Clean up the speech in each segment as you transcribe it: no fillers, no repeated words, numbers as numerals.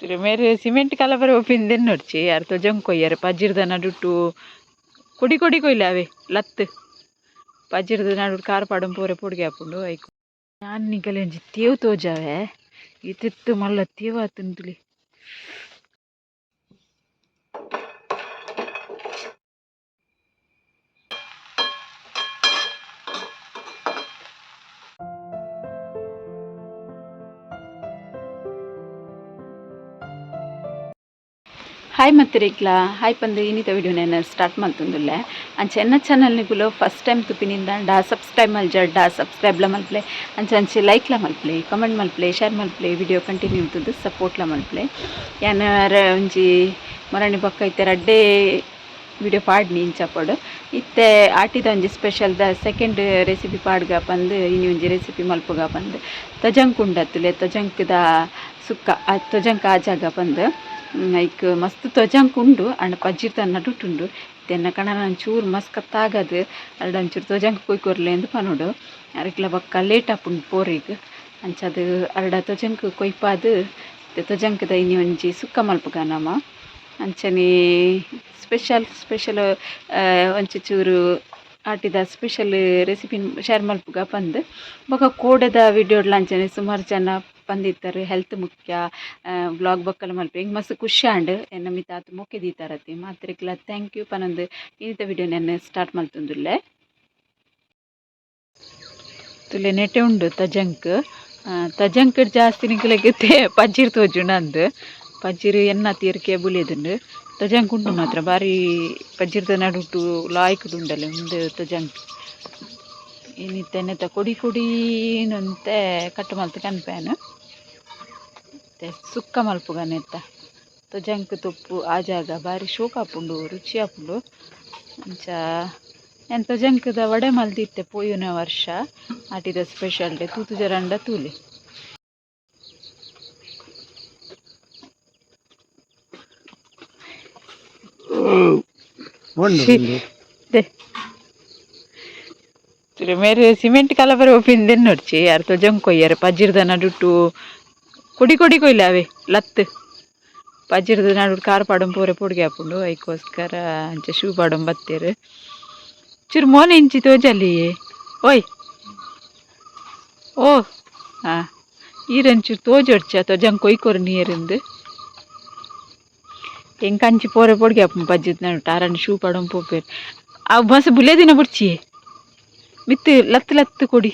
मेरे सिमेंट काला पर ओपिन दिन नोड्ची यार तो जंग कोयर पजिरद नडुटू कोडी कोडी कोइले अवे लत्त पजिरद नडुटू कार पाडम पोरे पोडगे आपुंडु ऐको यान निकले तेव तो जावे इतित्तु मल्ल तेव आतुंतुली हाय मत्तिरेक्ला हाय पंद इनित वीडियो नैन स्टार्ट मल्तुंदुल्ले अंच एन्न चैनल निगुलो फस्ट टाइम तुपिनिंदा सब्सक्राइब मल्जड्डा सब्सक्राइब ला मल्प्ले अंच अंच लाइक ला मल्प्ले कमेंट मल्प्ले शेयर मल्प्ले वीडियो कंटिन्यू तुंदु सपोर्ट ला मल्प्ले यान ಒಂಜಿ ಮರಣಿ ಪಕ್ಕ ಇತ್ತೆ ರಡ್ಡೆ ವಿಡಿಯೋ ಪಾಡ್ನಿ ಇಂಚಪಡು ಇತ್ತೆ ಆಟಿದ ಒಂಜಿ ಸ್ಪೆಷಲ್ ದ ಸೆಕೆಂಡ್ ರೆಸಿಪಿ ಪಾಡ್ಗ ಬಂದು ಇನಿ ಒಂಜಿ ರೆಸಿಪಿ ಮಲ್ಪುಗ ಬಂದು ತೊಜಂಕ್ ಉಂಡತ್ತುಲೆ ತೊಜಂಕ್ದ ಸುಕ್ಕ ತೊಜಂಕ್ ಆಜಾಗ ಬಂದು ಐಕ್ ಮಸ್ತ್ ತೊಜಂಕ್ ಉಂಡು ಅಂಡ್ ಪಜ್ಜಿರ್ದ ನಡುಟುಂಡು ತೆನ್ನ ಕಣ ನಾನು ಚೂರು ಮಸ್ಕತ್ತಾಗದು ಅರ್ಡ ಒಂಚೂರು ತೊಜಂಕ್ ಕೊಯ್ಕೊರ್ಲೆ ಎಂದು ಪನೋಡು ಅರಕ್ಲ ಬಕ್ಕ ಲೇಟ್ ಆಪುಂಡು ಪೋರಿಗೆ ಅಂಚದು ಅರ್ಡ ತೊಜಂಕ್ ಕೊಯ್ಪಾದು ತೊಜಂಕ್ದ ಇನಿ ಒಂಜಿ ಸುಕ್ಕ ಮಲ್ಪುಗ ನಮ ಅಂಚನೆ ಸ್ಪೆಷಲ್ ಒಂಚಿ ಚೂರು ಆಟಿದ ಸ್ಪೆಷಲ್ ರೆಸಿಪಿ ಶೇರ್ ಮಲ್ಪುಗ ಬಂದು ಬೊಕ ಕೋಡೆದ ವಿಡಿಯೋಡ್ಲ ಅಂಚನೆ ಸುಮಾರು ಜನ ಬಂದಿತ್ತಾರೆ ಹೆಲ್ತ್ ಮುಖ್ಯ ವ್ಲಾಗ್ ಬಕ್ಕಲ ಮಲ್ಪೆ ಹಿಂಗೆ ಮಸ್ತ್ ಖುಷಿ ಆಂಡ್ ಎನ್ನ ಮಿತ ಆತು ಮೊಕ್ಕೆ ದೀತಾರತಿ ಮಾತ್ರೆಕ್ಲ ಥ್ಯಾಂಕ್ ಯು ಪನೊಂದು ಇನ್ನಿತ ವಿಡಿಯೋ ನೆನ್ನೆ ಸ್ಟಾರ್ಟ್ ಮಲ್ತುಂದುಲ್ಲೆ ತುಲೆ ನೆಟೆ ಉಂಡು ತಜಂಕ್ ಜಾಸ್ತಿ ನಿಕ್ಲೆಗೆ ಪಜ್ಜಿರ್ ತೋಜುಂಡು ಪಜ್ಜಿರ್ ಎನ್ನ ತೀರ್ಕೆ ಬುಲಿಯದುಂಡು ತಜಂಕ್ ಉಂಡು ಮಾತ್ರ ಬಾರಿ ಪಜ್ಜಿರ್ದ ನಡುಟು ಲಾಯ್ಕುಡು ಉಂಡಲ್ಲ ಉಂಡು ತಜಂಕ್ ಇನ್ನಿತ್ತೆನ್ನೆತ್ತ ಕೊಡಿ ಕೊಡೀನಂತೆ ಕಟ್ಟು ಮಲ್ತು ಕನ್ಪೇನು ಮತ್ತೆ ಸುಕ್ಕ ಮಲ್ಪುಗನೆತ್ತ ತೊಜಂಕ್ ತೊಪ್ಪು ಆ ಜಾಗ ಬಾರಿ ಶೋಕ ಆಪುಂಡು ರುಚಿ ಆಪುಂಡು ಅಂಚ ಏನು ತೊಜಂಕ್ದ ವಡೆ ಮಲ್ದಿತ್ತೆ ಪೋಯುನ ವರ್ಷ ಆಟಿದ ಸ್ಪೆಷಲ್ ಡೇ ತೂತು ಜರಂಡ ತೂಲೆ मेरे सिमेंट काला पर ओपिन दिन नोड्ची यार तो जंग कोयर पजिरद नडुटू कोडी कोडी कोइले अवे लत्त पजिरद नडुटू कार पाडम पोरे पोडगे आपुंडु ऐकोस्कर अंच शू पाडम बत्तेर चूर मोने इंचि तोजली ओय ओ हाँ ಈರಂಚೂರು ತೋಜೊಡ್ಚ ತೊಜಂಗ್ ಕೊಯ್ಕೊರ್ ನೀರಿಂದು ಹೆಂಗೆ ಕಂಚಿ ಪೋರೆ ಪೊಡ್ಗೆ ಅಪ್ಪ ಬಜ್ಜಿದ್ ನಡು ಆರನ್ನು ಶೂ ಪಡಂ ಪೋಪೇರು ಅವು ಬಸ್ ಬುಲೆ ದಿನ ಬಿಡ್ಚಿ ಮಿತ್ತು ಲತ್ತು ಕೊಡಿ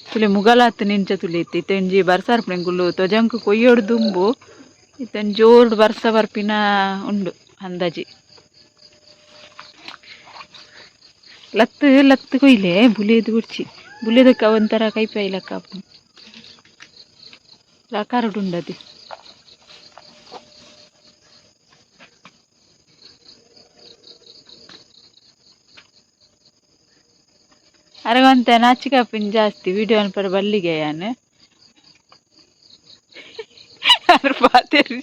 ತುಲೆ ಮುಗಲಾತ್ ನಿಂಚ ತುಲೆ ಇತ್ತು ಇತ್ತಂಜಿ ಬರ್ಸಾರ್ಪಣೆಂಗುಲು ತೊಜಂಕ್ ಕೊಯ್ಯೋಡು ದುಂಬು ಇತ್ತನ್ ಜೋರ್ಡು ಬರ್ಸ ಬರ್ಪಿನ ಉಂಡು ಅಂದಾಜಿ ಲತ್ತು ಕೊಯ್ಲೆ ಬುಲೇದು ಬಿಡ್ಚಿ ಬುಲೆದಕ್ಕ ಒಂಥರ ಕೈಪಾಯಿ ಲೆಕ್ಕ ಅಪ್ಪ ಲಾಕಾರಡು ಉಂಡದು ಅರಗಂತ ನಾಚಿಕಾಪಿನ ಜಾಸ್ತಿ ವಿಡಿಯೋ ಅನ್ಪರ ಬಲ್ಲಿಗೆ ಯಾನು ಅದ್ರ ಪಾತೆರು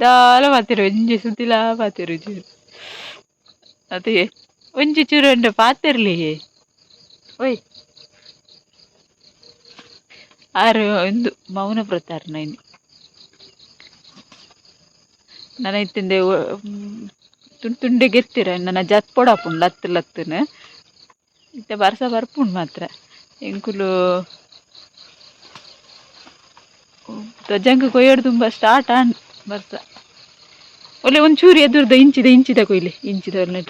ದಾಲ ಪಾತೆರು ಒಂಜಿ ಸುತ್ತಿಲ ಪಾತೆರು ಚೂರು ಅದೇ ಒಂಜಿ ಚೂರು ಉಂಡ ಪಾತೆರ್ಲಿ ಓಯ್ ಆರು ಒಂದು ಮೌನ ಪ್ರತಾರ ನೈನ್ ನನ್ನ ಇತ್ತಿಂದೆ ತುಂಡೆ ಗೆತ್ತಿರ ನನ್ನ ಜತ್ ಪೊಡಾಪುಂಡು ಲತ್ತುನ ಇತ್ತೆ ಬರ್ಸ ಬರ್ಪುಂಡು ಮಾತ್ರ ಎಂಕುಲು ತೊಜಂಕ್ ಕೊಯ್ಯೋಡು ತುಂಬ ಸ್ಟಾರ್ಟ್ ಆಂಡ್ ಬರ್ಸ ಒಳ್ಳೆ ಒಂಚೂರು ಎದುರ್ದ ಇಂಚಿದ ಕೊಯ್ಲೆ ಇಂಚಿದ ಒಳ್ಳೆ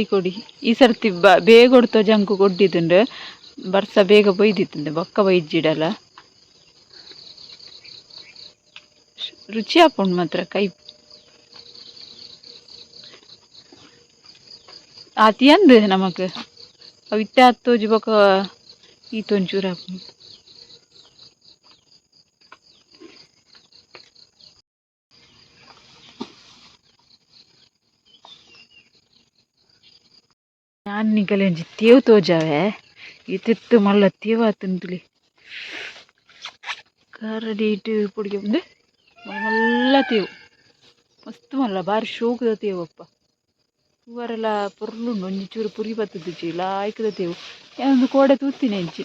ಕೊಡಿ ಈ ಸರ್ತಿ ಬೇಗ ಹೊಡ್ತೋ ಜಂಕು ಕೊಡ್ಡಿದ್ದುಂಡು ಬರ್ಸ ಬೇಗ ಬೊಯ್ದಿತ್ತಂದೆ ಬೊಕ್ಕ ಬೈಜಿಡಲ್ಲ ರುಚಿ ಆಪುಂಡು ಮಾತ್ರ ಕೈ ಆತಿ ಅಂದು ನಮಕ್ ಅವು ಇತ್ತೆ ಹತ್ತೋಜಿ ಬೊಕ್ಕ ಈತೊಂಚೂರು ಆಪುಂಡು ನಾನು ನಿಗಲೆ ಒಂಜಿ ತೇವ್ ತೋಜಾವೆ ಇತ್ತಿತ್ತು ಮಲ್ಲ ತೇವ್ ಆತುಂತುಲಿ ಕರಡೀಟ್ ಪುಡಿಗೆ ಮುಂದೆ ಮಲ್ಲ ತೇವ್ ಮಸ್ತ್ ಮಲ್ಲ ಬಾರಿ ಶೋಕದ ತೇವಪ್ಪ ತೂವರೆಲ್ಲ ಪೊರ್ಲುಂಡು ಒಂಜಿ ಚೂರು ಪುರಿ ಬತ್ತದು ಚೀಲ ಆಯ್ಕದ ತೇವು ಒಂದು ಕೋಡೆ ತೂತಿನ ಹೆಂಚಿ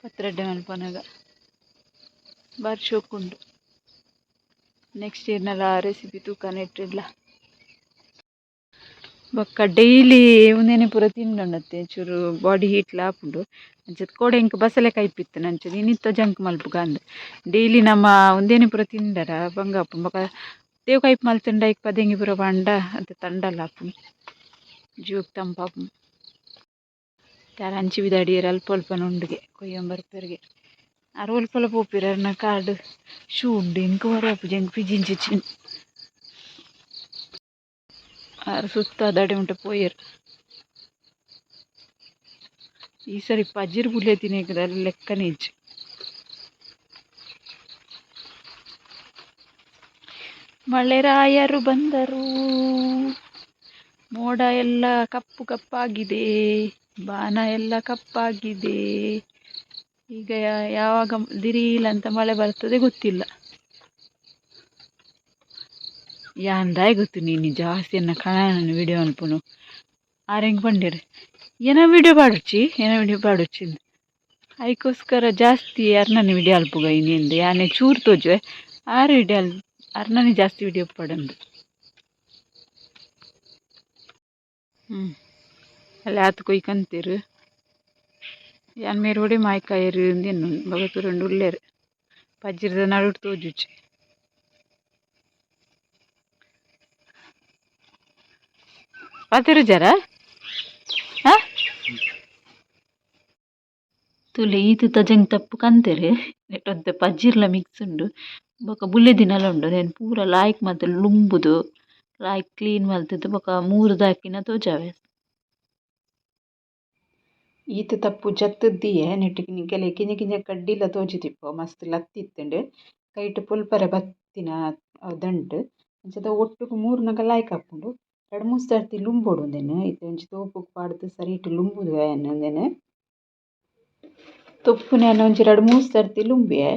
ಪತ್ರೊಡ್ಡೆ ಮಲ್ಪನಾಗ ಬಾರಿ ಶೋಕುಂಡು. ನೆಕ್ಸ್ಟ್ ಇಯರ್ನೆಲ್ಲ ರೆಸಿಪಿ ತೂಕ ನೆಟ್ಟಿಲ್ಲ ಬೊಕ್ಕ ಡೈಲಿ ಒಂದೇನೆ ಪೂರ ತಿಂಡತ್ತೆ ಚೂರು ಬಾಡಿ ಹೀಟ್ಲ ಆಪುಂಡು ಅಂಚದ ಕೋಡೆ ಇಂಕ ಬಸಳೆ ಕೈಪಿತ್ತು ನಂಚದ ಇನ್ನಿತ್ತ ಜಂಕ್ ಮಲ್ಪುಗ ಅಂದ ಡೈಲಿ ನಮ್ಮ ಒಂದೇನೆ ಪೂರ ತಿಂಡರ ಬಂಗಾಪು ಬೊಕ ದೇವ್ ಕೈಪ್ ಮಲ್ತಂಡ ಇಕ್ ಪದೆಂಗಿ ಪೂರ ಪಂಡ ಅಂತ ತಂಡಲ್ಲ ಆಪು ಜೀವಕ್ಕೆ ತಂಪಾಪು ಯಾರ ಅಂಚಿ ಬಿದಾಡಿಯರು ಅಲ್ಪ ಅಲ್ಪನ ಉಂಡುಗೆ ಕೊಯ್ಯಂಬರ್ಪೆರ್ಗೆ ಅರು ಅಲ್ಪ ಪೋಪಿರನ್ನ ಕಾಡು ಶೂ ಉಂಡು ಇಂಕ ಹೊರಪು ಜಂಕ್ ಪಿಜಿಂಚಿನ ಆರು ಸುತ್ತ ದಡೆ ಉಂಟ ಪೋಯರು ಈ ಸರಿ ಪಜಿರು ಬುಲೆ ತಿನ್ನಕದಲ್ಲಿ ಲೆಕ್ಕನೇ ಇಜ್ಜು. ಮಳೆರಾಯರು ಬಂದರು, ಮೋಡ ಎಲ್ಲ ಕಪ್ಪು ಕಪ್ಪಾಗಿದೆ, ಬಾನ ಎಲ್ಲ ಕಪ್ಪಾಗಿದೆ. ಈಗ ಯಾವಾಗ ದಿರೀಲಂತ ಮಳೆ ಬರ್ತದೆ ಗೊತ್ತಿಲ್ಲ. ಯಾಂದಾಯ ಗೊತ್ತು ನೀನು ಜಾಸ್ತಿ ಅನ್ನ ಕಣ ವಿಡಿಯೋ ಅನ್ಪುನು ಆರೆಂಗ್ ಬಂದಿರ ಏನ ವಿಡಿಯೋ ಪಾಡುಚ್ಚಿ ಅದಕ್ಕೋಸ್ಕರ ಜಾಸ್ತಿ ಅರ್ನನಿ ವಿಡಿಯೋ ಅಲ್ಪುಗ ಇನ್ನಿಂದ ಯಾನೆ ಚೂರು ತೋಜುವೆ ಆರು ವಿಡಿಯೋ ಅರ್ನನಿ ಜಾಸ್ತಿ ವಿಡಿಯೋ ಪಾಡಂದು ಅಲ್ಲಿ ಆತು ಕೊಯ್ಕಂತೀರು ಯಾನ್ ಮೇರೆ ಹೊಡೆ ಮಾಯ್ಕಾಯರು ಅಂದೇನು ಭಗತ್ತು రెండు ಉಳ್ಳೇರು ಪಜ್ಜಿರದ ನಡುಟು ತೋಜುಚ್ಚಿ ಪಾತಿರು ಜರ ತುಲೆ ಈತು ತಜಂಗ್ ತಪ್ಪು ಕಂತೆರೆ ನೆಟ್ಟೊಂತೆ ಪಜ್ಜಿರ್ಲ ಮಿಕ್ಸ್ ಉಂಡು ಬೊಕ ಬುಲ್ಲೆ ದಿನಲ ಉಂಡು నేను ಪೂರ ಲಾಯ್ಕ್ ಮಾತ ಲುಂಬುದು ಲಾಯ್ಕ್ ಕ್ಲೀನ್ ಮಲ್ತದ್ದು ಬೊಕ ಮೂರು ದಾಕಿನ ತೋಜಾವೆ ಈತ ತಪ್ಪು ಜತ್ತದ್ದಿಯೇ ನೆಟ್ಟಿಗೆ ನಿಂಗೆಲ್ಲ ಕಿಂಜ ಕಿಂಜ ಕಡ್ಡಿಲ ತೋಜಿತಿಪ್ಪು ಮಸ್ತ್ ಲತ್ತಿತ್ತಂಡು ಕೈಟ್ ಪುಲ್ಪರೆ ಬತ್ತಿನ ದಂಟು ಅಂಚದ ಒಟ್ಟುಗು ಮೂರ್ನಗ ಲಾಯ್ಕ್ ಹಾಪುಂಡು 2-3 ಸರ್ತಿ ಲುಂಬೋಡುಂದೆನು ಇತ್ತೆ ಒಂಜಿ ತೋಪುಗು ಪಾಡ್ದು ಸರಿಟ್ ಲುಂಬುದು ಅಂದೆನು ತೊಪ್ಪುನೆ ಒಂಜಿ 2-3 ಸರ್ತಿ ಲುಂಬಿಯೆ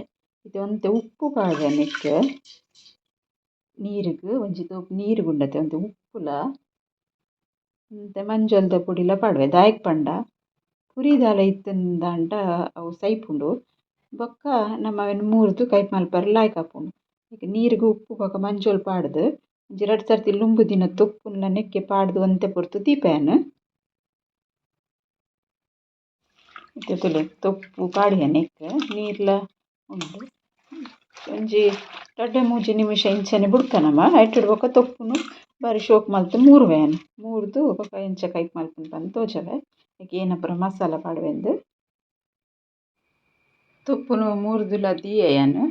ಇದು ಒಂತೆ ಉಪ್ಪು ಪಾಡ್ದೆ ನೆಕ್ ನೀರುಗು ಒಂಜಿ ತೋಪು ನೀರು ಉಂಡತೆ ಒಂತೆ ಉಪ್ಪುಲ ಮತ್ತೆ ಮಂಜೊಲ್ದ ಪುಡಿಲ ಪಾಡ್ವೆ ದಾಯಕ್ ಪಂಡ ಪುರಿದಾಲ ಇತ್ತಂದಂಡ ಅವು ಸೈಪುಂಡು ಬೊಕ್ಕ ನಮ್ಮ ಮೂರ್ದು ಕೈಪ್ ಮಲ್ಪರೆ ಲಾಯ್ಕ್ ಹಾಪುಂಡು ಈಗ ನೀರುಗು ಉಪ್ಪು ಬೊಕ ಮಂಜೋಲ್ ಪಾಡ್ದು ಒಂಜಿ 2 ಸರ್ತಿ ಲುಂಬುದಿನ ತೊಪ್ಪುನ್ಲ ನೆಕ್ಕೆ ಪಾಡ್ದು ಒಂತೆ ಪೊರ್ತು ದೀಪೆನು ಇತ್ತೆ ತುಲೆ ತೊಪ್ಪು ಪಾಡಿಯ ನೆಕ್ ನೀರ್ಲ ಉಂಡು ಒಂಜಿ 2-3 ನಿಮಿಷ ಇಂಚನೆ ಬುಡ್ಕನಮ ಐಟುಡು ಬೊಕ ತೊಪ್ಪುನು ಬಾರಿ ಶೋಕ್ ಮಲ್ತು ಮೂರುವೆನು ಮೂರ್ದು ಬೊಕ ಇಂಚ ಕೈಪ್ ಮಲ್ಪುನು ಪಂದ್ ತೋಜವೆ ಈಗ ಏನಪುರ ಮಸಾಲ ಪಾಡುವೆಂದು ತೊಪ್ಪುನು ಮೂರ್ದುಲ ದಿಯೆಯನು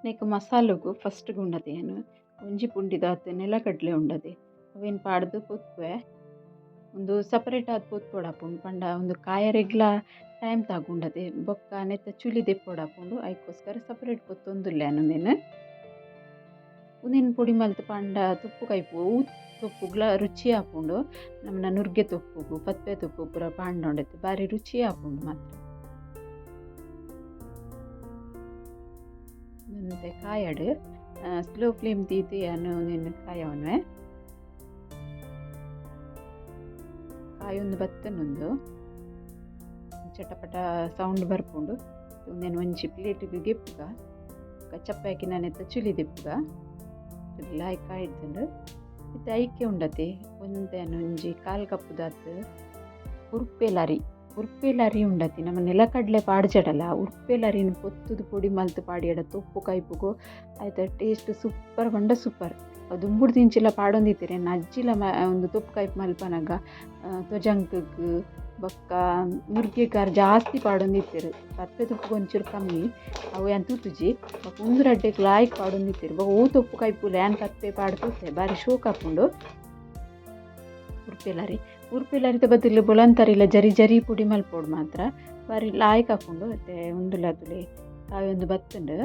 ನೆಕ್ ಮಸಾಲುಗು ಫಸ್ಟ್ ಗುಂಡತೆಯನು ಒಂಜಿ ಪುಂಡಿದಾತು ನೆಲಕಡ್ಲೆ ಉಂಡದೆ ಅವೇನು ಪಾಡ್ದು ಪೊತ್ವೆ ಒಂದು ಸಪರೇಟ್ ಆದ ಪೊತ್ಪೊಡಾಪುಂಡು ಪಂಡ ಒಂದು ಕಾಯರೆಗ್ಲ ಟೈಮ್ ತಗೊಂಡದೆ ಬೊಕ್ಕ ನೆತ್ತ ಚುಲಿ ದೆಪ್ಪೊಡಾಪುಂಡು ಅದಕ್ಕೋಸ್ಕರ ಸಪರೇಟ್ ಪೊತ್ತೊಂದುಲ್ಲೆ ಅನ್ನೊಂದೇನು ಉಂದಿನ ಪುಡಿ ಮಲ್ತು ಪಂಡ ತುಪ್ಪು ಕೈಪು ತೊಪ್ಪುಗ್ಲ ರುಚಿ ಆಪುಂಡು ನಮ್ಮನ ನುರ್ಗೆ ತೊಪ್ಪುಗು ಪತ್ಪೆ ತೊಪ್ಪು ಪೂರ ಪಾಂಡೊಂಡೈತೆ ಬಾರಿ ರುಚಿ ಆಪುಂಡು ಮಾತ್ರ ಮತ್ತೆ ಕಾಯಡು ಸ್ಲೋ ಫ್ಲೇಮ್ ತೀತಿ ಅನ್ನೋ ನಿನ್ನ ಕಾಯವನ್ವೆ ಕಾಯೊಂದು ಬತ್ತನೊಂದು ಚಟಪಟ ಸೌಂಡ್ ಬರ್ಪುಂಡು ಒಂದೇನು ಒಂಜಿ ಪ್ಲೇಟಿಗೆ ಗೆಪ್ಪುಗ ಚಪ್ಪೆ ಹಾಕಿ ನಾನೆತ್ತ ಚುಲಿ ದೆಪ್ಪುಗ ಲಾಯ್ಕ್ ಕಾಯ್ದುಂಡು ಮತ್ತು ಐಕೆ ಉಂಡತೆ ಒಂದೇನು ಒಂಜಿ 1/4 ಕಪ್ಪುದಾತು ಉರ್ಪೆಲರಿ ಉಂಡತಿ ನಮ್ಮ ನೆಲಕಡ್ಲೆ ಪಾಡ್ಜಡಲ್ಲ ಉರ್ಪೆಲರಿನ ಪೊತ್ತುದು ಪುಡಿ ಮಲ್ತು ಪಾಡಿಯಡ ತೊಪ್ಪು ಕೈಪುಗು ಆಯ್ತು ಟೇಸ್ಟ್ ಸೂಪರ್ ಬಂಡ ಸೂಪರ್ ಅದು ದುಂಬುಡು ತಿಂಚಿಲ ಪಾಡೊಂದಿತ್ತೀರಿ ಅಜ್ಜಿಲ ಒಂದು ತೊಪ್ಪು ಕೈಪ್ ಮಲ್ಪನಾಗ ತೊಜಂಕಗ್ ಬೊಕ್ಕ ಮುರ್ಗೆಗಾರ ಜಾಸ್ತಿ ಪಾಡೊಂದಿತ್ತೀರು ಪತ್ತೆ ತುಪ್ಪು ಒಂಚೂರು ಕಮ್ಮಿ ಅವು ಏನು ತೂತುಜಿ ಬೊಕ್ಕ 1 ರಡ್ಡೆಗ್ ಲಾಯ್ಕ್ ಪಾಡೊಂದಿತ್ತೀರಿ ಬೊಕ್ಕ ಓ ತೊಪ್ಪು ಕೈಪುಲ ಏನು ಕತ್ತೆ ಪಾಡ್ತುತ್ತೆ ಬಾರಿ ಶೋಕ್ ಹಾಪುಂಡು ಉರ್ಪೆಲರಿದ ಬದಲು ಬೊಲಂತರಿಲ್ಲ ಜರಿ ಜರಿ ಪುಡಿ ಮಲ್ಪೋಡು ಮಾತ್ರ ಬಾರಿ ಲಾಯ್ಕ್ ಹಾಕೊಂಡು ಮತ್ತೆ ಉಂದುಲ ತುಳಿ ಕಾಯೊಂದು ಬತ್ತುಂಡು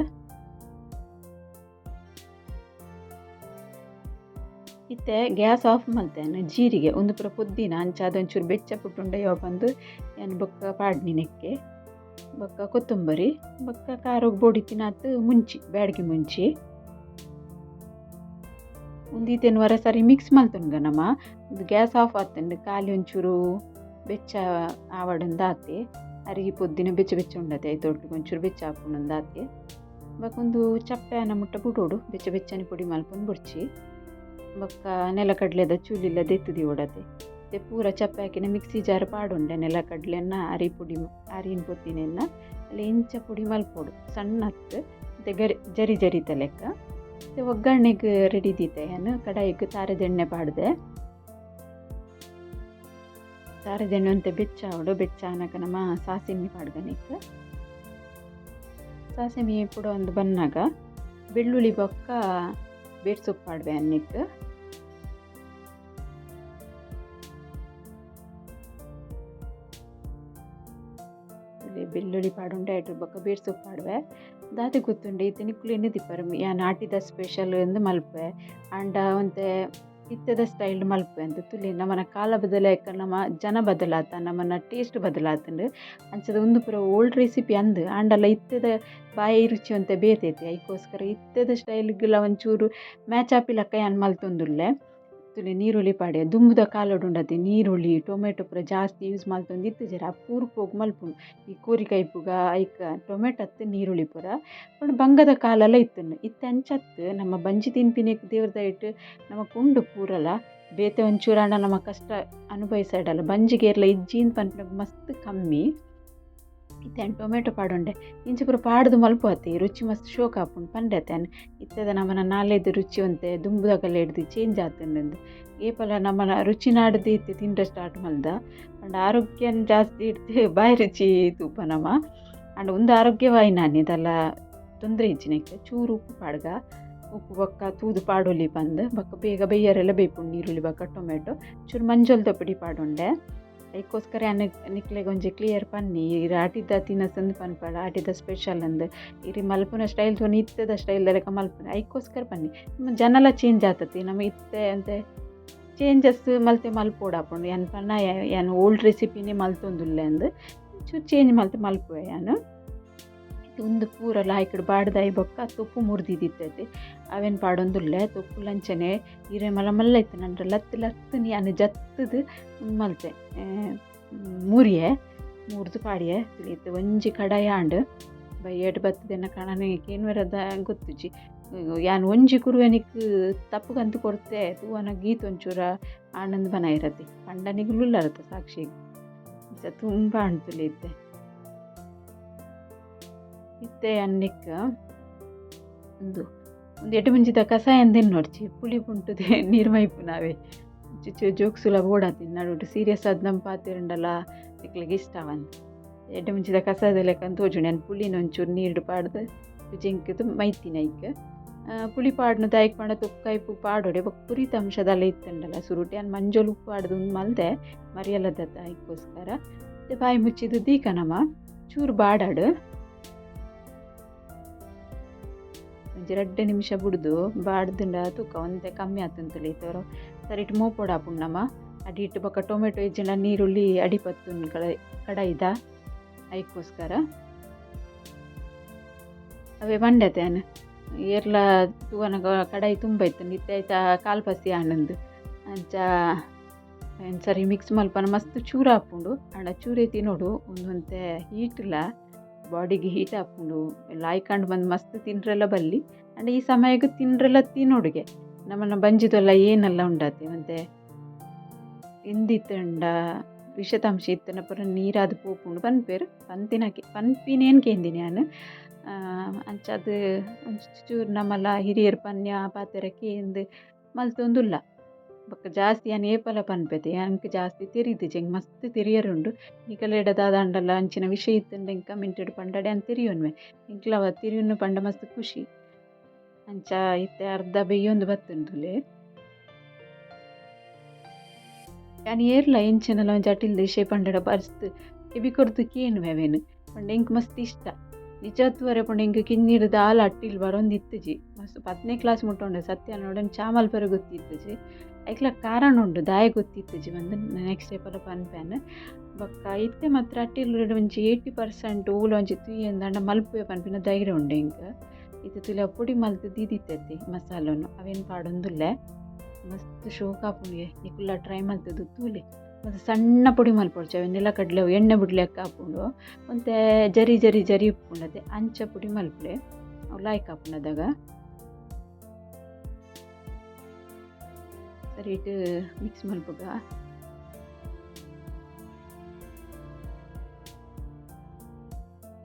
ಇತ್ತೆ ಗ್ಯಾಸ್ ಆಫ್ ಮಲ್ತೇನು ಜೀರಿಗೆ ಒಂದು ಪುರ ಪೊದ್ದಿನ ಅಂಚ ಅದೊಂಚೂರು ಬೆಚ್ಚ ಪುಟ್ಟುಂಡ ಯಾವ ಬಂದು ಏನು ಬೊಕ್ಕ ಪಾಡ್ನಿ ನೆಕ್ಕೆ ಬೊಕ್ಕ ಕೊತ್ತಂಬರಿ ಬೊಕ್ಕ ಖಾರ ಬೋಡಿ ತಿನ್ನತ್ತು ಮುಂಚಿ ಬ್ಯಾಡ್ಗೆ ಮುಂಚಿ ಉಂದಿತ್ತೇನು ವರ ಸರಿ ಮಿಕ್ಸ್ ಮಲ್ತುನ್ಗನಮ್ಮ ಗ್ಯಾಸ್ ಆಫ್ ಆತಂಡು ಖಾಲಿ ಒಂಚೂರು ಬೆಚ್ಚ ಆವಡಂದು ಆತೆ ಅರಿಗೆ ಪೊದ್ದಿನ ಬೆಚ್ಚ ಬೆಚ್ಚ ಉಂಡತೆ ಐತೊಟ್ಟಿಗೆ ಒಂಚೂರು ಬೆಚ್ಚ ಹಾಕೊಂಡು ಆತೆ ಬಕ್ಕೊಂದು ಚಪ್ಪೆ ಅನ್ನ ಮುಟ್ಟ ಬುಡೋಡು ಬೆಚ್ಚ ಬೆಚ್ಚನೆ ಪುಡಿ ಮಲ್ಪೊಂದು ಬುಡ್ಚಿ ಬೊಕ್ಕ ನೆಲಕಡ್ಲೆದ ಚೂಲಿಲ್ಲದ ಎತ್ತುದಿ ಓಡತೆ ಮತ್ತೆ ಪೂರ ಚಪ್ಪೆ ಹಾಕಿನ ಮಿಕ್ಸಿ ಜಾರ್ ಪಾಡುಂಡೆ ನೆಲಕಡ್ಲೆನ್ನ ಅರಿನ ಪೊತ್ತಿನೆನ್ನ ಅಲ್ಲಿ ಇಂಚ ಪುಡಿ ಮಲ್ಪೋಡು ಸಣ್ಣ ಹತ್ತು ಮತ್ತೆ ಜರಿ ಜರಿತ ಲೆಕ್ಕ ಮತ್ತೆ ಒಗ್ಗರಣೆಗೆ ರೆಡಿ ದೀತೆ ಏನು ಕಡಾಯಿಗೆ ತಾರದೆಣ್ಣೆ ಪಾಡ್ದೆ ತಾರದೆಣ್ಣೆ ಅಂತ ಬೆಚ್ಚ ಅವಡು ಬೆಚ್ಚ ಅನ್ನಕ ನಮ್ಮ ಸಾಸಿಮಿ ಪಾಡ್ಗನಿಕ್ ಸಾಸಿಮಿ ಪುಡ ಒಂದು ಬನ್ನಾಗ ಬೆಳ್ಳುಳ್ಳಿ ಬೊಕ್ಕ ಬೇಟ್ ಸೊಪ್ಪು ಪಾಡ್ವೆ ಅನ್ನಿಕ್ ಬೆಳ್ಳುಳ್ಳಿ ಪಾಡುಂಡೆ ಐಟು ಬೊಕ್ಕ ಬೇಟ್ ಸೊಪ್ಪು ಪಾಡ್ವೆ ದಾತಿ ಗೊತ್ತುಂಡೆ ಇತ್ತಿನಿಕ್ಕಲು ಎಣ್ಣೆ ದಿಪ್ಪರು ಯಾನ್ ಆಟಿದ ಸ್ಪೆಷಲ್ ಎಂದು ಮಲ್ಪೆ ಅಂಡ ಒಂತೆ ಇತ್ತದ ಸ್ಟೈಲ್ ಮಲ್ಪೆ ಅಂತ ತುಳಿ ನಮ್ಮನ ಕಾಲ ಬದಲಾಯ್ಕ ನಮ್ಮ ಜನ ಬದಲಾತ ನಮ್ಮನ್ನ ಟೇಸ್ಟ್ ಬದಲಾತಂಡು ಅಂಚದ ಒಂದು ಪೂರ ಓಲ್ಡ್ ರೆಸಿಪಿ ಅಂದು ಆಂಡಲ್ಲ ಇತ್ತದ ಬಾಯಿ ರುಚಿ ಅಂತ ಬೇತೈತಿ ಅದಕ್ಕೋಸ್ಕರ ಇತ್ತದ ಸ್ಟೈಲ್ಗೆಲ್ಲ ಒಂಚೂರು ಮ್ಯಾಚ್ ಆಪಿಲಕ್ಕ ಏನು ಮಲ್ತೊಂದುಲ್ಲೆ ತುಳಿ ನೀರುಳ್ಳಿ ಪಾಡೆ ದುಂಬುದ ಕಾಲೋಡುಂಡತಿ ನೀರುಳ್ಳಿ ಟೊಮೆಟೊ ಪೂರ ಜಾಸ್ತಿ ಯೂಸ್ ಮಲ್ತೊಂದು ಇತ್ತು ಜರ ಪೂರ್ಕ್ ಹೋಗಿ ಮಲ್ಪುಂಡು ಈ ಕೋರಿಕಾಯಿ ಪುಗ ಐಕ ಟೊಮೆಟೊ ಹತ್ತು ನೀರುಳ್ಳಿ ಪೂರ ಒಂದು ಬಂಗದ ಕಾಲೆಲ್ಲ ಇತ್ತು ಇತ್ತು ಅಂಚತ್ತು ನಮ್ಮ ಬಂಜಿ ತಿನ್ಪಿನಿಕ್ ದೇವ್ರದ ಇಟ್ಟು ನಮಗೆ ಉಂಡು ಪೂರಲ್ಲ ಬೇತೆ ಒಂಚೂರು ಹಣ ನಮ್ಮ ಕಷ್ಟ ಅನುಭವಿಸಾಡಲ್ಲ ಬಂಜಿಗೆರ್ಲ ಇಜ್ಜಿನ ಪನ್ಪಿನಾಗ ಮಸ್ತ್ ಕಮ್ಮಿ ಇತ್ತೇನು ಟೊಮೆಟೊ ಪಾಡುಂಡೆ ಇಂಚ ಪೂರ ಪಾಡ್ದು ಮಲ್ಪೋತಿ ರುಚಿ ಮಸ್ತ್ ಶೋಕ್ ಹಾಪುಂಡು ಪಂಡತೇನು ಇತ್ತದ ನಮ್ಮನ ನಾಲೆದು ರುಚಿ ಅಂತೆ ದುಂಬುದಾಗಲ್ಲ ಹಿಡ್ದು ಚೇಂಜ್ ಆತಂಡು ಏಪಲ ನಮ್ಮನ ರುಚಿ ನಾಡ್ದು ಇತ್ತು ತಿಂಡ ಸ್ಟಾರ್ಟ್ ಮಲ್ದ ಅಂಡ್ ಆರೋಗ್ಯ ಜಾಸ್ತಿ ಇಡ್ತೆ ಬಾಯಿ ರುಚಿ ತೂಪ ನಮ್ಮ ಅಂಡ್ ಒಂದು ಆರೋಗ್ಯವಾಯಿ ನಾನು ಇದೆಲ್ಲ ತೊಂದರೆ ಇಜ್ಜಿನಕ್ಕೆ ಚೂರು ಉಪ್ಪು ಪಾಡ್ಗ ಉಪ್ಪು ಬೊಕ್ಕ ತೂದು ಪಾಡೋಲಿ ಬಂದು ಬೊಕ್ಕ ಬೇಗ ಬೇಯರೆಲ್ಲ ಬೇಯ್ಪುಂಡು ನೀರುಳ್ಳಿ ಬೊಕ್ಕ ಟೊಮೆಟೊ ಚೂರು ಮಂಜೊಲ್ದ ಪುಡಿ ಪಾಡುಂಡೆ ಅದಕ್ಕೋಸ್ಕರ ನಿಕ್ಲೆಗೆ ಒಂಜಿ ಕ್ಲಿಯರ್ ಪನ್ನಿ ಇರು ಆಟಿದ ತಿನ್ನಸಂದು ಪನ್ಪಾಡ ಆಟಿದ ಸ್ಪೆಷಲ್ ಅಂದು ಇರಿ ಮಲ್ಪುನ ಸ್ಟೈಲ್ ತೊಗೊಂಡು ಇತ್ತದ ಸ್ಟೈಲ್ ಲೆಕ್ಕ ಮಲ್ಪುನ ಅದಕ್ಕೋಸ್ಕರ ಪನ್ನಿ ನಮ್ಮ ಜನಲ ಚೇಂಜ್ ಆಗ್ತತಿ ನಮ್ಮ ಇತ್ತೆ ಅಂತೆ ಚೇಂಜಸ್ ಮಲ್ತೆ ಮಲ್ಪೋಡು ಹಾಕೊಂಡು ಏನು ಪನ್ನ ಏನು ಓಲ್ಡ್ ರೆಸಿಪಿನೇ ಮಲ್ತೊಂದುಲ್ಲೆ ಅಂದು ಚೂರು ಚೇಂಜ್ ಮಲ್ತೆ ಮಲ್ಪುವೆ ನಾನು ಒಂದು ಪೂರಲ್ಲ ಆಯ್ಕಡೆ ಬಾಡ್ದಾಯಿ ಬೊಕ್ಕ ತೊಪ್ಪು ಮುರಿದಿತ್ತೈತಿ ಅವೇನು ಪಾಡೊಂದುಲ್ಲೆ ತೊಪ್ಪು ಲಂಚನೆ ಹಿರೇ ಮಲ್ಲ ಇತ್ತು ನಂಡ್ರೆ ಲತ್ತು ನಾನು ಜತ್ತದು ಮಲ್ತೆ ಮುರಿದು ಪಾಡಿಯೆ ತಿಳಿಯುತ್ತೆ ಒಂಜಿ ಕಡಾಯಿ ಆಂಡು ಬೈಯಡ್ ಬತ್ತದೆನ್ನ ಕಾಣನೆ ಕೇನ್ವರದ ಗೊತ್ತುಜಿ ಯಾನು ಒಂಜಿ ಕುರುವೆನಿಕ್ ತಪ್ಪುಗಂತು ಕೊಡ್ತೆ ತೂವನ ಗೀತ್ ಒಂಚೂರ ಆನಂದ್ ಬನ ಇರತ್ತೆ ಪಂಡನಿಗುಲ್ಲರತ್ತೆ ಸಾಕ್ಷಿಗೆ ತುಂಬ ಹಣ್ಣು ತುಳಿಯುತ್ತೆ ಇತ್ತೆ ಅನ್ನಿಕ್ಕ ಒಂದು ಎಟ್ಟು ಮುಂಚಿತ ಕಷಾಯ ಅಂದೇನು ನೋಡ್ಚಿ ಪುಳಿ ಪುಂಟುದೆ ನೀರು ಮೈಪು ನಾವೇ ಜೋಕ್ಸುಲ ಓಡಾತೀನಿ ನಡುಟು ಸೀರಿಯಸ್ ಆದ ನಮ್ಮ ಪಾತಿರಂಡಲ್ಲ ಇಕ್ಲಿಗೆ ಇಷ್ಟ ಅವಂತ ಎಟ್ಟು ಮುಂಚಿತ ಕಷಾಯದ ಲೆಕ್ಕ ತೋಜುಂಡು ನಾನು ಪುಳಿನ ಒಂಚೂರು ನೀರು ಪಾಡ್ದು ಜಿಂಕದು ಮೈತೀನಿ ಐಕ ಪುಳಿ ಪಾಡ್ನ ದಾಯ್ಕ ಪಾಡ ತೊಕ್ಕಾಯ್ಪು ಪಾಡೋಡೆ ಬೊಕ್ಕ ಪುರಿತ ಅಂಶದಲ್ಲ ಇತ್ತಂಡಲ್ಲ ಸುರುಟಿ ನಾನು ಮಂಜೋಲು ಉಪ್ಪು ಪಾಡ್ದು ಒಂದು ಮಲ್ದೆ ಮರಿಯಲ್ಲದ ಅದಕ್ಕೋಸ್ಕರ ಮತ್ತು ಬಾಯಿ ಮುಚ್ಚಿದ್ದು ದೀಕನಮ್ಮ ಚೂರು ಬಾಡಾಡು ಒಂಜಿ 2 ನಿಮಿಷ ಬಿಡ್ದು ಬಾಡ್ದುಂಡ ತೂಕ ಒಂದೇ ಕಮ್ಮಿ ಆತಂತಲಿ ತೋರು ಸರಿ ಇಟ್ಟು ಮೋಪೋಡು ಹಾಪುಂಡಮ್ಮ ಅಡಿ ಇಟ್ಟು ಬೊಕ್ಕ ಟೊಮೆಟೊ ಇಜ್ಜಿನ ನೀರುಳ್ಳಿ ಅಡಿಪತ್ತು ಕಡಾಯಿದ ಅದಕ್ಕೋಸ್ಕರ ಅವೇ ಬಂಡತೇನು ಏರ್ಲ ತೂವನ ಕಡಾಯಿ ತುಂಬ ಇತ್ತು ನಿತ್ಯ ಆಯ್ತಾ ಕಾಲು ಪಸಿ ಹಣ್ಣಂದು ಅಂಚ ಸರಿ ಮಿಕ್ಸ್ ಮಲ್ಪನ ಮಸ್ತ್ ಚೂರು ಹಾಪುಂಡು ಅಣ್ಣ ಚೂರೇ ತಿನ್ನೋಡು ಒಂದೊಂತೆ ಹೀಟಿಲ್ಲ ಬಾಡಿಗೆ ಹೀಟ್ ಹಾಕೊಂಡು ಎಲ್ಲ ಆಯ್ಕೊಂಡು ಬಂದು ಮಸ್ತ್ ತಿನ್ರೆಲ್ಲ ಬಲ್ಲಿ ಅಂಡ್ ಈ ಸಮಯಕ್ಕೆ ತಿನ್ರೆಲ್ಲ ತಿನ್ನೋಡುಗೆ ನಮ್ಮನ್ನು ಬಂಜಿದೆಲ್ಲ ಏನೆಲ್ಲ ಉಂಡಾತಿ ಮತ್ತು ಎಂದಿತ್ತಂಡ ವಿಷತಾಂಶ ಇತ್ತನ ಪುರ ನೀರಾದ ಪೋಪುಂಡು ಪನ್ಪೇರು ಪನ್ಪಿನೇನು ಕೇಂದಿನಿ ನಾನು ಅಂಚದು ಒಂಚೂರು ನಮ್ಮಲ್ಲ ಹಿರಿಯರು ಪನ್ಯ ಪಾತೆರಕ್ಕೆ ಎಂದು ಮಲ್ತೊಂದುಲ್ಲ ಬೊಕ್ಕ ಜಾಸ್ತಿ ನಾನು ಏಪಲ ಪನ್ಪೆತೆ ನನಗೆ ಜಾಸ್ತಿ ತಿರಿದು ಜಂಗೆ ಮಸ್ತ್ ತಿರಿಯರುಂಡು ನಿಕಲೆಡದಾದ ಅಂಡಲ್ಲ ಅಂಚಿನ ವಿಷಯ ಇತ್ತಂಡೆ ಇಂಕ ಮಿಂಟೆಡು ಪಂಡಡೆ ಅಂತ ತಿರಿಯೋನ್ವೆ ಇಂಕ್ಲವ ತಿರಿಯೋನು ಪಂಡ ಮಸ್ತ್ ಖುಷಿ ಅಂಚ ಇತ್ತೆ ಅರ್ಧ ಬೇಯೊಂದು ಬತ್ತುಂಡುಲೆ ನಾನು ಏರ್ಲ ಎಂಚಿನಲ್ಲ ಒಂದು ಅಟಿಲ್ದು ವಿಷಯ ಪಂಡಡ ಬರ್ಸ್ತು ಎಬಿ ಕೊಡ್ತು ಕೇನುವೆ ಅವೇನು ಪಂಡ ಇಂಕ್ ಮಸ್ತ್ ಇಷ್ಟ ನಿಜತ್ವರೆ ಪಂಡ ಇಂಕ ಕಿನ್ನಿಡ್ದು ಹಾಲು ಅಟ್ಟಿಲ್ ಬರೋಂದಿತ್ತುಜಿ ಮಸ್ತ್ 10ನೇ ಕ್ಲಾಸ್ ಮುಟ್ಟೊಂಡೆ ಸತ್ಯ ನೋಡೋಣ ಚಾಮಲ್ ಪರ ಗೊತ್ತಿತ್ತುಜಿ ಐಕ್ಲ ಕಾರಣ ಉಂಡು ದಾಯ ಗೊತ್ತಿತ್ತುಜಿ ಬಂದು ನೆಕ್ಸ್ಟ್ ಡೇ ಪರ ಪನ್ಪೇನು ಬೊಕ್ಕ ಇತ್ತೆ ಮಾತ್ರ ಅಟ್ಟಿಲ್ ಒಂಜಿ 80% ಊಲ ಒಂಜಿ ತುಯ್ಯಂದ ಮಲ್ಪುವೆ ಪನ್ಪಿನ ಧೈರ್ಯ ಉಂಡು ಇಂಕ ಇದು ತುಲ ಪುಡಿ ಮಲ್ತು ದೀದಿತ್ತೈತಿ ಮಸಾಲನು ಅವೇನು ಪಾಡೊಂದುಲ್ಲೆ ಮಸ್ತ್ ಶೋಕ್ ಆಪುಂಡ್ಗೆ ನಿಕುಲ್ಲ ಟ್ರೈ ಮಲ್ತದು ತೂಲೆ ಮತ್ತು ಸಣ್ಣ ಪುಡಿ ಮಲ್ಪೊಡ್ಚವೆ ನೆಲಕಡ್ಲೆ ಎಣ್ಣೆ ಬಿಡ್ಲೆಕ್ಕ ಹಾಕೊಂಡು ಮತ್ತು ಜರಿ ಜರಿ ಜರಿ ಉಪ್ಪುಂಡದೆ ಅಂಚ ಪುಡಿ ಮಲ್ಪಲೆ ಅವು ಲಾಯ್ಕ್ ಹಾಕೊಂಡದಾಗ ಸರಿ ಇಟ್ಟು ಮಿಕ್ಸ್ ಮಲ್ಪುಗ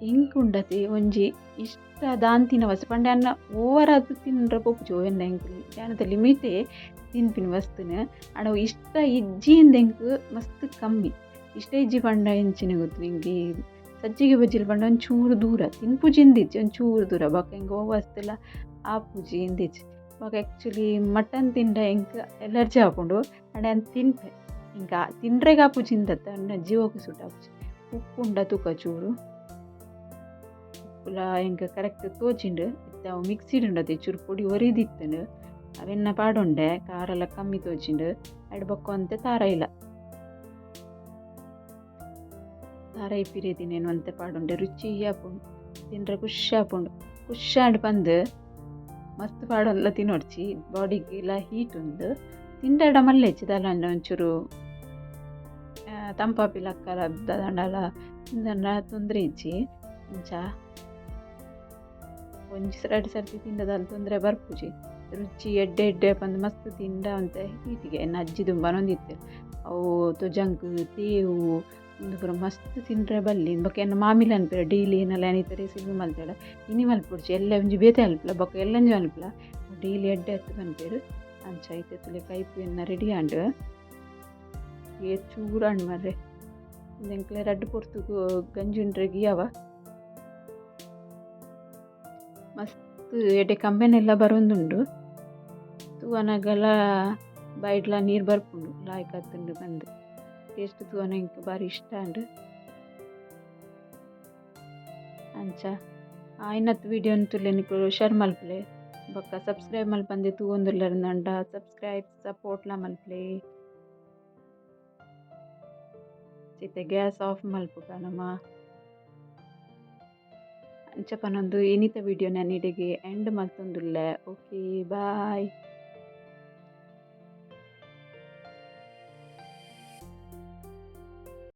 ಹೆಂಗೆ ಉಂಡತಿ ಒಂಜಿ ಇಷ್ಟ ದಾಂತಿನ ವಸ್ತು ಪಂಡೆ ಅನ್ನ ಓವರ್ ಅದು ತಿನ್ರ ಪೊಪ್ಪುಜೋ ಎನ್ನ ಹೆಂಗೆ ಜಾನದ ಲಿಮಿಟೇ ತಿನ್ಪಿನ ವಸ್ತುನ ಅಡ ಇಷ್ಟ ಇಜ್ಜಿಯಿಂದ ಹೆಂಗೆ ಮಸ್ತ್ ಕಮ್ಮಿ ಇಷ್ಟ ಇಜ್ಜಿ ಪಂಡ ಹೆಂಚಿನ ಗೊತ್ತು ನಿಂಗೆ ಸಜ್ಜಿಗೆ ಬಜ್ಜಿಲ್ ಪಂಡ ಒಂಚೂರು ದೂರ ತಿನ್ಪುಜಿ ಇಂದಿಜ್ಜಿ ಒಂಚೂರು ದೂರ ಬಾಕ ಹೆಂಗೆ ಓ ವಸ್ತುಲ ಆ ಪೂಜಿ ಇಂದಿಜ್ಜಿ ಬಾಕ ಆ್ಯಕ್ಚುಲಿ ಮಟನ್ ತಿಂಡ ಹೆಂಗೆ ಎಲರ್ಜಿ ಹಾಕೊಂಡು ಅಡೆ ಅಂತ ತಿನ್ಪೆ ಹಿಂಗೆ ತಿಂಡ್ರೆಗೆ ಆ ಪೂಜಿ ಇಂದತ್ತ ಅನ್ನ ಜೀವಕ್ಕೆ ಸುಟ್ಟ ಪೂಜಿ ಉಪ್ಪು ಉಂಡ ತೂಕ ಚೂರು ಉಪ್ಪುಲ ಹೆಂಗೆ ಕರೆಕ್ಟ್ ತೋಚಿಂಡು ಇತ್ತ ಅವು ಮಿಕ್ಸಿಡ್ ಉಂಡತೆ ಚೂರು ಪೊಡಿ ಒರಿದಿತ್ತನು ಅವೆನ್ನ ಪಾಡುಂಡೆ ಕಾರೆಲ್ಲ ಕಮ್ಮಿ ತೋಚಿಂಡು ಅಡ್ ಬೊಕ್ಕ ಅಂತೆ ತಾರ ಇಲ್ಲ ತಾರ ಇಪ್ಪಿರೇ ತಿನ್ನೇನು ಅಂತೆ ಪಾಡುಂಡೆ ರುಚಿ ಆಪುಂಡು ತಿಂಡ್ರೆ ಖುಷಿ ಆಪುಂಡು ಖುಷಿಯಾಡ್ ಬಂದು ಮಸ್ತ್ ಪಾಡೆಲ್ಲ ತಿನ್ನೊಡ್ಚಿ ಬಾಡಿಗೆಲ್ಲ ಹೀಟ್ ಉಂಡು ತಿಂಡಾಡ ಮಲ್ಲೆ ಹೆಚ್ಚಿದಲ್ಲ ಒಂಚೂರು ತಂಪಾಪಿಲ್ಲ ಅಕ್ಕಲ ದಂಡಲ ತಿಂದ ತೊಂದರೆ ಇಜ್ಜಿ ಇಂಚ ಒಂಜಿ ಎರಡು ಸರ್ತಿ ತಿಂಡದಲ್ಲಿ ತೊಂದರೆ ಬರ್ಪುಜಿ ರುಚಿ ಎಡ್ಡೆ ಎಡ್ಡೆ ಬಂದು ಮಸ್ತ್ ತಿಂಡ ಅಂತ ಹೀಟಿಗೆ ಎನ್ನ ಅಜ್ಜಿ ತುಂಬನೊಂದಿತ್ತು ಅವು ತೊಜಂಕ್ ತೇವು ಒಂದು ಪೂರ ಮಸ್ತ್ ತಿಂಡ್ರೆ ಬಲ್ಲಿ ಬೊಕ್ಕ ಎನ್ನ ಮಾಮಿಲ ಅನ್ಪೇರ ಡೈಲಿ ಏನೆಲ್ಲ ಏನಿತಾರೆ ಸಿಲ್ವಿ ಮಲ್ತಾಳ ಇನಿ ಮಲ್ಪೊಡ್ಚಿ ಎಲ್ಲ ಒಂಜಿ ಬೇತೆ ಅಲ್ಪಲ ಬೊಕ್ಕ ಎಲ್ಲಂಜಿ ಮಲ್ಪಲ ಡೈಲಿ ಎಡ್ಡೆ ಎತ್ತು ಬಂದ್ಪೇರು ಅಂಚ ಐತೆತ್ತಲೆ ಕೈಪು ಎನ್ನ ರೆಡಿ ಆಂಡು ಚೂರಾಂಡು ಮರ್ರೆ ಎಂಕ್ಲೆ ರಡ್ಡು ಪೊರ್ತುಗು ಗಂಜಿ ಉಂಡ್ರೆ ಗಿಯವ ಮಸ್ತ್ ಎಡೆ ಕಂಬೆನೆಲ್ಲ ಬರೊಂದುಂಡು ತೂವನಗಲ ಬೈಡ್ಲ ನೀರು ಬರ್ಪುಂಡು ಲಾಯ್ಕ್ ಹತ್ತುಂಡು ಬಂದು ಟೇಸ್ಟ್ ತೂವನ ಇಂಕ್ ಬಾರಿ ಇಷ್ಟ ಅಂಡು ಅಂಚ ಆಯ್ನತ್ತು ವೀಡಿಯೋ ತುಲೆ ನಿಕ್ಲು ಶೇರ್ ಮಲ್ಪಲೆ ಬೊಕ್ಕ ಸಬ್ಸ್ಕ್ರೈಬ್ ಮಲ್ಪಂದೆ ತೂವೊಂದುಲ್ಲರಂದಂಡ ಸಬ್ಸ್ಕ್ರೈಬ್ ಸಪೋರ್ಟ್ಲ ಮಲ್ಪಲೆ ಚಿತೆ ಗ್ಯಾಸ್ ಆಫ್ ಮಲ್ಪುಗ ನಮ್ಮ ಅಂಚ ಪನೊಂದು ಇನಿತ ವೀಡಿಯೋ ನಾನು ಇಡೆಗೆ ಎಂಡ್ ಮಲ್ತೊಂದುಲ್ಲೆ ಓಕೆ ಬಾಯ್.